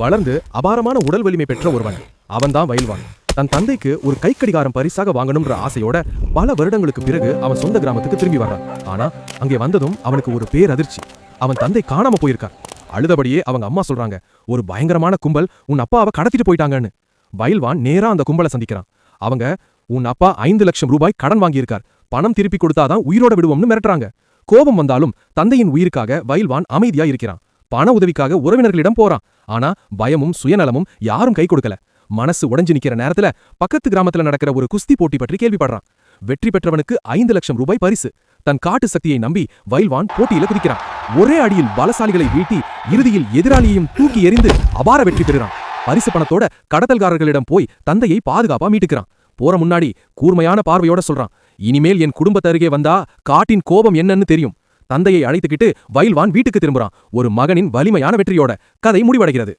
வளர்ந்து அபாரமான உடல் வலிமை பெற்ற ஒருவன். அவன்தான் வயல்வான். தன் தந்தைக்கு ஒரு கைக்கடிகாரம் பரிசாக வாங்கணும்ன்ற ஆசையோட பல வருடங்களுக்கு பிறகு அவன் சொந்த கிராமத்துக்கு திரும்பி வர்றான். ஆனா அங்கே வந்ததும் அவனுக்கு ஒரு பேரதிர்ச்சி. அவன் தந்தை காணாம போயிருக்கார். அழுதபடியே அவங்க அம்மா சொல்றாங்க, ஒரு பயங்கரமான கும்பல் உன் அப்பாவை கடத்திட்டு போயிட்டாங்கன்னு. வயல்வான் நேரா அந்த கும்பலை சந்திக்கிறான். அவங்க, உன் அப்பா 5 லட்சம் ரூபாய் கடன் வாங்கியிருக்கார், பணம் திருப்பி கொடுத்தாதான் உயிரோட விடுவோம்னு மிரட்டுறாங்க. கோபம் வந்தாலும் தந்தையின் உயிருக்காக வயல்வான் அமைதியா இருக்கிறான். பண உதவிக்காக உறவினர்களிடம் போறான். ஆனா பயமும் சுயநலமும் யாரும் கை கொடுக்கல. மனசு உடைஞ்சு நிக்கிற நேரத்துல பக்கத்து கிராமத்துல நடக்கிற ஒரு குஸ்தி போட்டி பற்றி கேள்விப்படுறான். வெற்றி பெற்றவனுக்கு 5 லட்சம் ரூபாய் பரிசு. தன் காட்டு சக்தியை நம்பி வயல்வான் போட்டியில குதிக்கிறான். ஒரே அடியில் பலசாலிகளை வீழ்த்தி இறுதியில் எதிராளியையும் தூக்கி எறிந்து அபார வெற்றி பெறுறான். பரிசு பணத்தோட கடத்தல்காரர்களிடம் போய் தந்தையை பாதுகாப்பா மீட்டுக்கிறான். போற முன்னாடி கூர்மையான பார்வையோட சொல்றான், இனிமேல் என் குடும்பத்து அருகே வந்தா காட்டின் கோபம் என்னன்னு தெரியும். தந்தையை அழைத்துக்கிட்டு வயல்வான் வீட்டுக்கு திரும்புறான். ஒரு மகனின் வலிமையான வெற்றியோட கதை முடிவடைகிறது.